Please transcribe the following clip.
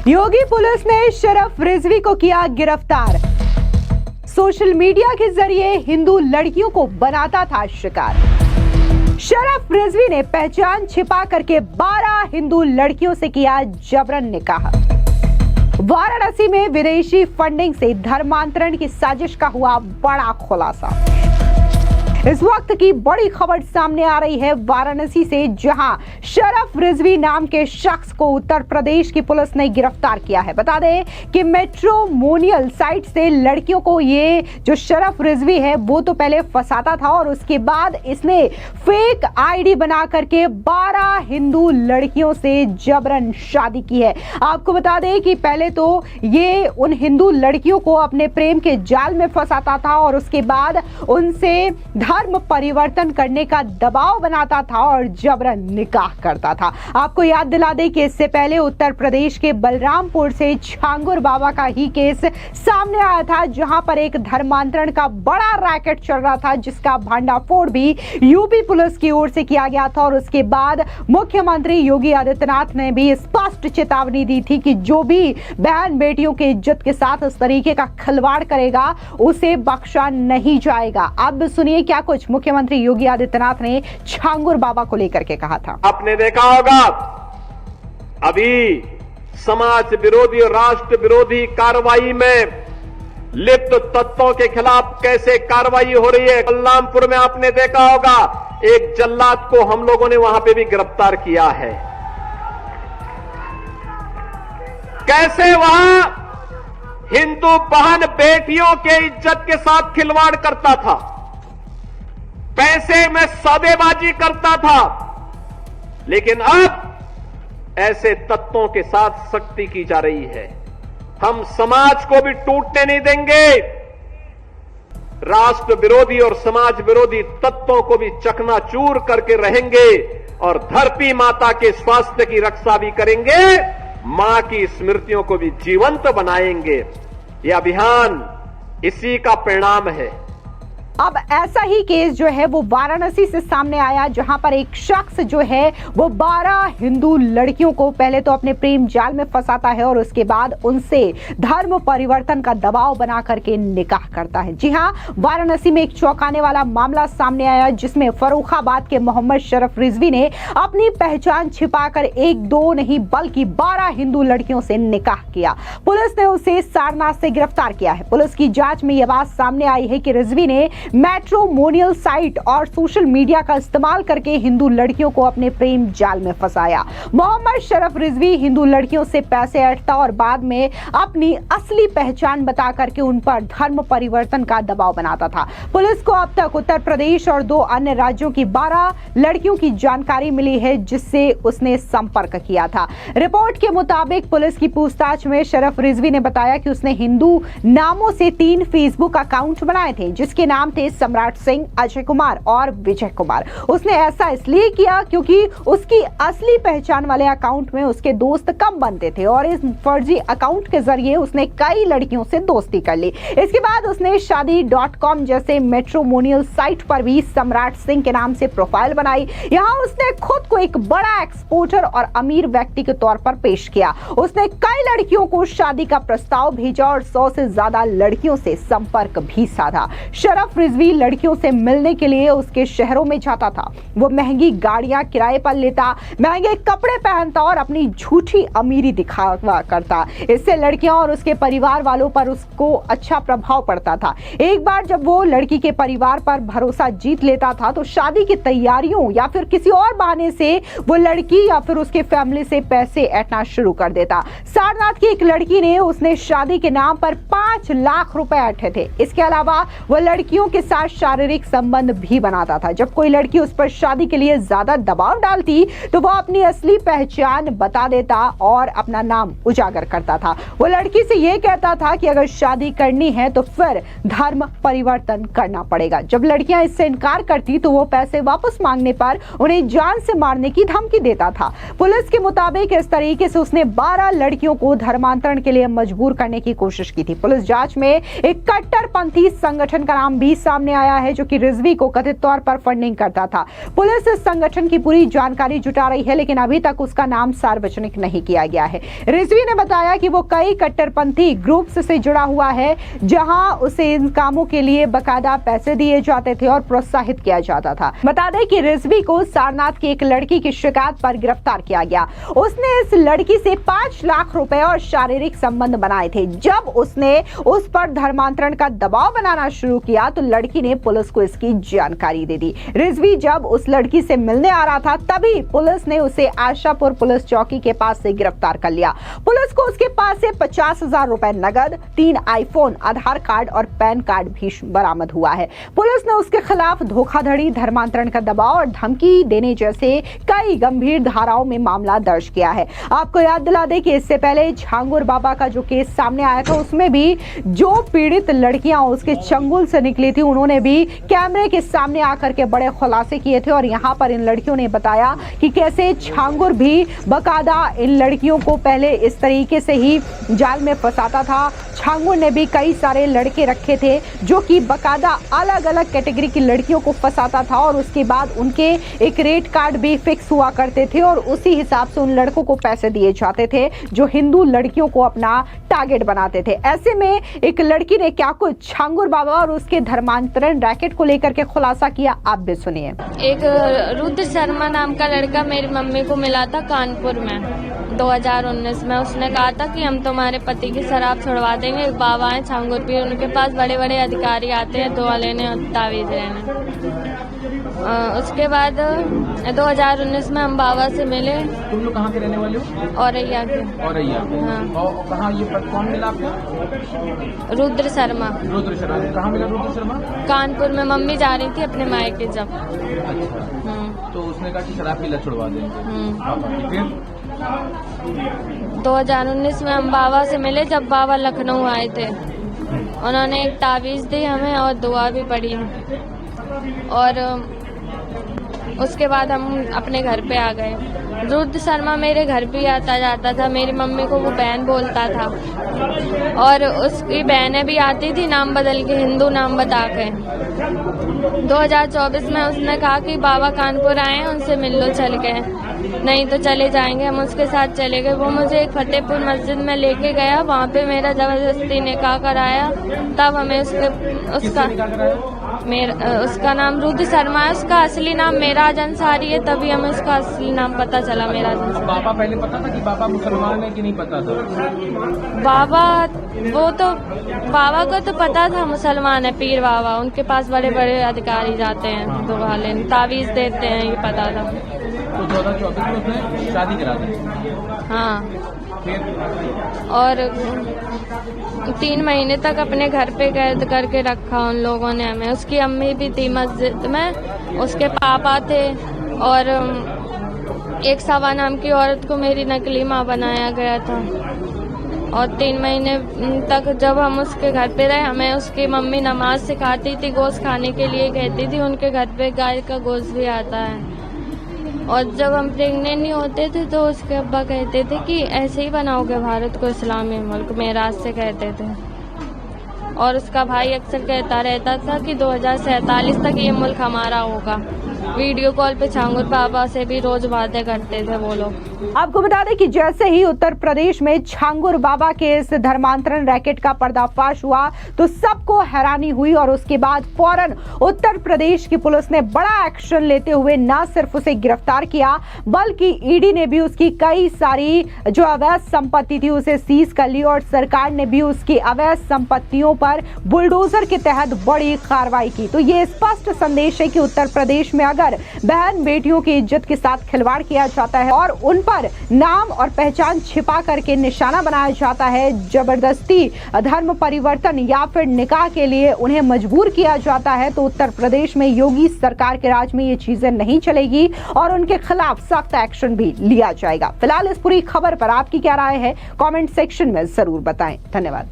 योगी police ने शरफ रिजवी को किया गिरफ्तार। सोशल मीडिया के जरिए हिंदू लड़कियों को बनाता था शिकार। शरफ रिजवी ने पहचान छिपा करके 12 हिंदू लड़कियों से किया जबरन निकाह। वाराणसी में विदेशी फंडिंग से धर्मांतरण की साजिश का हुआ बड़ा खुलासा। इस वक्त की बड़ी खबर सामने आ रही है वाराणसी से, जहां शरफ रिजवी नाम के शख्स को उत्तर प्रदेश की पुलिस ने गिरफ्तार किया है। बता दें कि मैट्रिमोनियल साइट से लड़कियों को ये जो शरफ रिजवी है वो तो पहले फंसाता था और उसके बाद इसने फेक आईडी बना करके 12 हिंदू लड़कियों से जबरन शादी की है। आपको बता दें कि पहले तो ये उन हिंदू लड़कियों को अपने प्रेम के जाल में फंसाता था और उसके बाद उनसे धर्म परिवर्तन करने का दबाव बनाता था और जबरन निकाह करता था। आपको याद दिला दें कि इससे पहले उत्तर प्रदेश के बलरामपुर से छांगुर बाबा का ही केस सामने आया था, जहां पर एक धर्मांतरण का बड़ा रैकेट चल रहा था, जिसका भंडाफोड़ भी यूपी पुलिस की ओर से किया गया था। और उसके बाद मुख्यमंत्री योगी आदित्यनाथ ने भी स्पष्ट चेतावनी दी थी कि जो भी बहन बेटियों की इज्जत के साथ इस तरीके का खिलवाड़ करेगा उसे बख्शा नहीं जाएगा। अब सुनिए क्या कुछ मुख्यमंत्री योगी आदित्यनाथ ने छांगुर बाबा को लेकर के कहा था। आपने देखा होगा अभी समाज विरोधी और राष्ट्र विरोधी कार्रवाई में लिप्त तत्वों के खिलाफ कैसे कार्रवाई हो रही है। बलरामपुर में आपने देखा होगा एक जल्लाद को हम लोगों ने वहां पे भी गिरफ्तार किया है। कैसे वहां हिंदू बहन बेटियों के इज्जत के साथ खिलवाड़ करता था, पैसे में सौदेबाजी करता था, लेकिन अब ऐसे तत्वों के साथ सख्ती की जा रही है। हम समाज को भी टूटने नहीं देंगे, राष्ट्र विरोधी और समाज विरोधी तत्वों को भी चकनाचूर करके रहेंगे और धरती माता के स्वास्थ्य की रक्षा भी करेंगे, मां की स्मृतियों को भी जीवंत बनाएंगे। यह अभियान इसी का परिणाम है। अब ऐसा ही केस जो है वो वाराणसी से सामने आया, जहां पर एक शख्स जो है वो 12 हिंदू लड़कियों को पहले तो अपने प्रेम जाल में फंसाता है और उसके बाद उनसे धर्म परिवर्तन का दबाव बना करके निकाह करता है। जी हां, वाराणसी में एक चौंकाने वाला मामला सामने आया, जिसमें फर्रुखाबाद के मोहम्मद शरफ रिजवी ने अपनी पहचान छिपाकर 1-2 नहीं बल्कि 12 हिंदू लड़कियों से निकाह किया। पुलिस ने उसे सारनाथ से गिरफ्तार किया है। पुलिस की जांच में यह बात सामने आई है कि रिजवी ने मैट्रिमोनियल साइट और सोशल मीडिया का इस्तेमाल करके हिंदू लड़कियों को अपने प्रेम जाल में फंसाया। मोहम्मद शरफ रिजवी हिंदू लड़कियों से पैसे ऐंठता और बाद में अपनी असली पहचान बता करके उन पर धर्म परिवर्तन का दबाव बनाता था। पुलिस को अब तक उत्तर प्रदेश और 2 अन्य राज्यों की 12 लड़कियों की जानकारी मिली है, जिससे उसने संपर्क किया था। रिपोर्ट के मुताबिक पुलिस की पूछताछ में शरफ रिजवी ने बताया कि उसने हिंदू नामों से 3 फेसबुक अकाउंट बनाए थे, जिसके नाम थे सम्राट सिंह, अजय कुमार और विजय कुमार। उसने ऐसा इसलिए किया क्योंकि उसकी असली पहचान वाले अकाउंट में उसके दोस्त कम बनते थे और इस फर्जी अकाउंट के जरिए उसने कई लड़कियों से दोस्ती कर ली। इसके बाद उसने शादी.com जैसे मैट्रिमोनियल साइट पर भी सम्राट सिंह के नाम से प्रोफाइल बनाई। यहां उसने खुद को एक बड़ा एक्सपोर्टर और अमीर व्यक्ति के तौर पर पेश किया। उसने कई लड़कियों को शादी का प्रस्ताव भेजा और 100 से ज्यादा लड़कियों से संपर्क भी साधा। शरफ रिजवी लड़कियों से मिलने के लिए उसके शहरों में जाता था। वो महंगी गाड़ियां किराए पर लेता, महंगे कपड़े पहनता और अपनी झूठी अमीरी दिखावा करता। इससे लड़कियां और उसके परिवार वालों पर उसको अच्छा प्रभाव पड़ता था। एक बार जब वो लड़की के परिवार पर भरोसा जीत लेता था तो शादी की तैयारियों या फिर किसी और बहाने से वो लड़की या फिर उसके फैमिली से पैसे ऐंठना शुरू कर देता। सारनाथ की एक लड़की ने उसने शादी के नाम पर 5 लाख रुपए ऐंठे थे। इसके अलावा वो लड़कियों के साथ शारीरिक संबंध भी बनाता था। जब कोई लड़की उस पर शादी के लिए ज्यादा दबाव डालती तो वह अपनी असली पहचान बता देता और अपना नाम उजागर करता था। वो लड़की से यह कहता था कि अगर शादी करनी है तो फिर धर्म परिवर्तन करना पड़ेगा। जब लड़कियां इससे इनकार करती तो वो पैसे वापस मांगने पर उन्हें जान से मारने की धमकी देता था। पुलिस के मुताबिक इस तरीके से उसने 12 लड़कियों को धर्मांतरण के लिए मजबूर करने की कोशिश की थी। पुलिस जांच में एक कट्टरपंथी संगठन का नाम भी सामने आया है जो कि रिजवी को कथित तौर पर फंडिंग करता था। पुलिस इस संगठन की पूरी जानकारी जुटा रही है, लेकिन अभी तक उसका नाम सार्वजनिक नहीं किया गया है। रिजवी ने बताया कि वो कई कट्टरपंथी ग्रुप्स से जुड़ा हुआ है, जहां उसे इन कामों के लिए बकायदा पैसे दिए जाते थे और प्रोत्साहित किया जाता था। बता दें कि रिजवी को सारनाथ की एक लड़की की शिकायत पर गिरफ्तार किया गया। उसने इस लड़की से 5 लाख रुपए और शारीरिक संबंध बनाए थे। जब उसने उस पर धर्मांतरण का दबाव बनाना शुरू किया तो लड़की ने पुलिस को इसकी जानकारी दे दी। रिजवी जब उस लड़की से मिलने आ रहा था तभी पुलिस ने उसे आशापुर पुलिस चौकी के पास से गिरफ्तार कर लिया। पुलिस को उसके पास से 50,000 रुपए नगद, 3 आईफोन, आधार कार्ड और पैन कार्ड भी बरामद हुआ है। पुलिस ने उसके खिलाफ धोखाधड़ी, धर्मांतरण का दबाव और धमकी देने जैसे कई गंभीर धाराओं में मामला दर्ज किया है। आपको याद दिला दें कि इससे पहले झांगुर बाबा का जो केस सामने आया था उसमें भी जो पीड़ित लड़कियां उसके चंगुल से निकली थी, उन्होंने भी कैमरे के सामने आकर के बड़े खुलासे किए थे और यहाँ पर इन लड़कियों ने बताया कि कैसे झांगुर भी बकायदा इन लड़कियों को पहले इस तरीके से ही जाल में फंसाता था। झांगुर ने भी कई सारे लड़के रखे थे जो कि बकायदा अलग अलग कैटेगरी की लड़कियों को फंसाता था और उसके बाद उनके एक रेट कार्ड भी फिक्स हुआ करते थे और उसी हिसाब से उन लड़कों को पैसे दिए जाते थे जो हिंदू लड़कियों को अपना टारगेट बनाते थे। ऐसे में एक लड़की ने क्या कुछ झांगुर बाबा और उसके धर्मांतरण रैकेट को लेकर के खुलासा किया, आप भी सुनिए। एक रुद्र शर्मा नाम का लड़का मेरी मम्मी को मिला था कानपुर में 2019 में। उसने कहा था कि हम तुम्हारे पति की शराब छुड़वा देंगे। एक बाबा है झांगुर पीर, उनके पास बड़े बड़े अधिकारी आते हैं दुआ लेने और तावीज लेने। उसके बाद 2019 में हम बाबा से मिले। तुम लोग कहाँ के रहने वाले हो? औरैया के। औरैया के। हाँ। और कहाँ ये कौन मिला आपको? रुद्र शर्मा। रुद्र शर्मा। कहाँ मिला रुद्र शर्मा? कानपुर में। मम्मी जा रही थी अपने मायके जब। अच्छा। तो उसने कहा कि शराब पीला छुड़वा देंगे। फिर 2019 में हम बाबा से मिले जब बाबा लखनऊ आए थे। उन्होंने एक तावीज़ दी हमें और दुआ भी पढ़ी और उसके बाद हम अपने घर पे आ गए। रुद्र शर्मा मेरे घर भी आता जाता था। मेरी मम्मी को वो बहन बोलता था और उसकी बहनें भी आती थी नाम बदल के, हिंदू नाम बता के। 2024 में उसने कहा कि बाबा कानपुर आए हैं, उनसे मिल लो चल के, नहीं तो चले जाएंगे। हम उसके साथ चले गए। वो मुझे एक फतेहपुर मस्जिद में लेके गया, वहाँ पे मेरा जबरदस्ती निकाह कराया। तब हमें उसका नाम रुद्र शर्मा है, उसका असली नाम मेराज अंसारी है। तभी हमें उसका असली नाम पता चला, मेराज अंसारी। बाबा पहले पता था कि बाबा मुसलमान है कि नहीं पता था? बाबा को तो पता था मुसलमान है, पीर बाबा। उनके पास बड़े बड़े अधिकारी जाते हैं दुआ लेने, तावीज़ देते हैं, ये पता था। तो 2024 में उसने शादी करा दी? हाँ। फिर? और 3 महीने तक अपने घर पे कैद करके रखा उन लोगों ने हमें। उसकी अम्मी भी थी मस्जिद में, उसके पापा थे और एक सवा नाम की औरत को मेरी नकली माँ बनाया गया था। और 3 महीने तक जब हम उसके घर पे रहे, हमें उसकी मम्मी नमाज सिखाती थी, गोश्त खाने के लिए कहती थी। उनके घर पे गाय का गोश्त भी आता है। और जब हम प्रेग्नेंट नहीं होते थे तो उसके अब्बा कहते थे कि ऐसे ही बनाओगे भारत को इस्लामी मुल्क, मेराज से कहते थे। और उसका भाई अक्सर कहता रहता था कि 2047 तक ये मुल्क हमारा होगा। वीडियो कॉल पे झांगुर बाबा से भी रोज बातें करते थे वो लोग। आपको बता दें कि जैसे ही उत्तर प्रदेश में झांगुर बाबा के इस धर्मांतरण रैकेट का पर्दाफाश हुआ तो सबको हैरानी हुई और उसके बाद फौरन उत्तर प्रदेश की पुलिस ने बड़ा एक्शन लेते हुए न सिर्फ उसे गिरफ्तार किया बल्कि ईडी ने भी उसकी कई सारी जो अवैध संपत्ति थी उसे सीज कर ली और सरकार ने भी उसकी अवैध संपत्तियों पर बुलडोजर के तहत बड़ी कार्रवाई की। तो ये स्पष्ट संदेश है कि उत्तर प्रदेश में अगर बहन बेटियों की इज्जत के साथ खिलवाड़ किया जाता है और उन पर नाम और पहचान छिपा करके निशाना बनाया जाता है, जबरदस्ती धर्म परिवर्तन या फिर निकाह के लिए उन्हें मजबूर किया जाता है, तो उत्तर प्रदेश में योगी सरकार के राज में ये चीजें नहीं चलेगी और उनके खिलाफ सख्त एक्शन भी लिया जाएगा। फिलहाल इस पूरी खबर पर आपकी क्या राय है, कमेंट सेक्शन में जरूर बताएं। धन्यवाद।